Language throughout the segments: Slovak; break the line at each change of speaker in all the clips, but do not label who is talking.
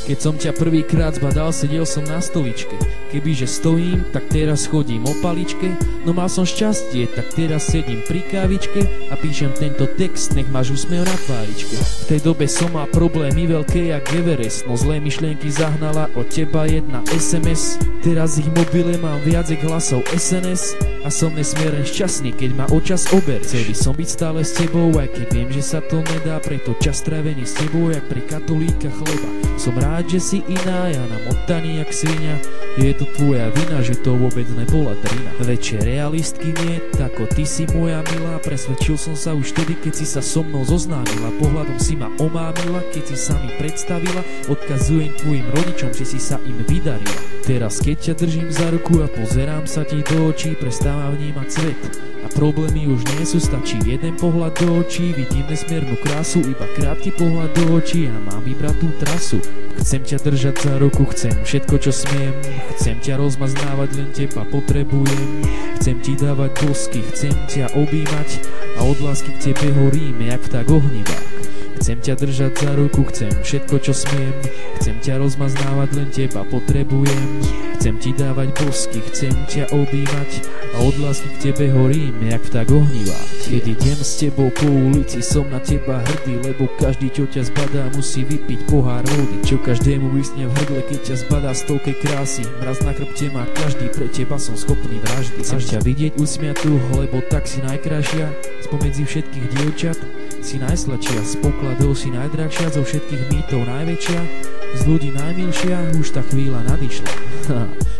Keď som ťa prvýkrát zbadal, sedel som na stoličke. Kebyže stojím, tak teraz chodím o paličke. No mal som šťastie, tak teraz sedím pri kávičke a píšem tento text, nech máš úsmev na tváričke. V tej dobe som mal problémy veľké jak Everest, no zlé myšlienky zahnala od teba jedna SMS. Teraz ich mobile mám viac jak hlasov SNS a som nesmierne šťastný, keď ma očas ober. Chcel by som byť stále s tebou, aj keď viem, že sa to nedá, preto čas strávený s tebou jak pri katolíka chleba. Som rád, že si iná, ja namotaný jak svinia. Je to tvoja vina, že to vôbec nebola drina. Väčšie realistky nie, tako ty si moja milá. Presvedčil som sa už vtedy, keď si sa so mnou zoznámila. Pohľadom si ma omámila, keď si sa mi predstavila. Odkazujem tvojim rodičom, že si sa im vydarila. Teraz keď ťa držím za ruku a pozerám sa ti do očí, prestávam vnímať svet. A problémy už nie sú, stačí jeden pohľad do očí. Vidím nesmiernu krásu, iba krátky pohľad do očí a mám vybrať tú trasu. Chcem ťa držať za ruku, chcem všetko čo smiem. Chcem ťa rozmaznávať, len teba potrebujem. Chcem ti dávať bosky, chcem ťa objímať a od lásky k tebe horím, jak vták ohnivák. Chcem ťa držať za ruku, chcem všetko čo smiem. Chcem ťa rozmaznávať, len teba potrebujem. Chcem ti dávať bosky, chcem ťa objímať a od lásky k tebe horím, jak vták ohnivák. Keď idem s tebou po ulici, som na teba hrdý, lebo každý, čo ťa zbadá, musí vypiť pohár vody. Čo každému vysne v hrdle, keď ťa zbadá stovke krásy. Mraz na chrbte má každý, pre teba som schopný vraždy. Chcem ťa vidieť usmiatú, lebo tak si najkrajšia spomedzi všetkých dievčat. Si najsladšia, z pokladov si najdrahšia, zo všetkých mýtov najväčšia, z ľudí najmilšia, už tá chvíľa nadišla.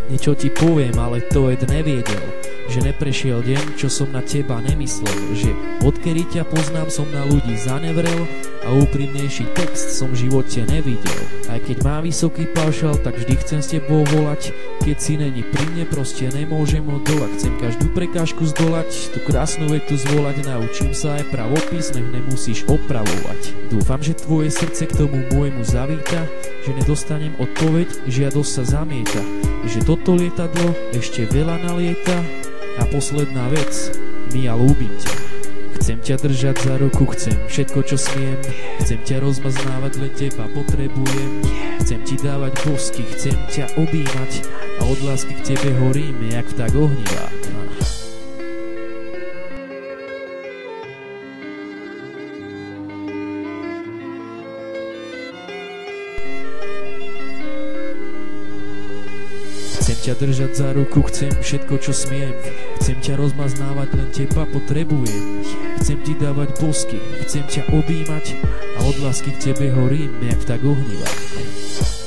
Niečo ti poviem, ale to Ed neviedel, že neprešiel deň, čo som na teba nemyslel. Že odkedy ťa poznám, som na ľudí zanevrel a úprimnejší text som v živote nevidel. Aj keď má vysoký paušal, tak vždy chcem s tebou volať. Keď si není pri mne, proste nemôžem odolať. Chcem každú prekážku zdolať, tú krásnu vetu zvolať. Naučím sa aj pravopis, nech nemusíš opravovať. Dúfam, že tvoje srdce k tomu môjmu zavíta, že nedostanem odpoveď, žiadosť sa zamieta, že toto lietadlo ešte veľa nalieta. A posledná vec, Mia, ľúbim ťa. Chcem ťa držať za ruku, chcem všetko čo smiem. Chcem ťa rozmaznávať, len teba potrebujem. Chcem ti dávať bosky, chcem ťa objímať a od lásky k tebe horím, jak vták ohnivák. Chcem ťa držať za ruku, chcem všetko čo smiem. Chcem ťa rozmaznávať, len teba potrebujem. Chcem ti dávať bosky, chcem ťa objímať a od lásky k tebe horím, jak vták ohnivák.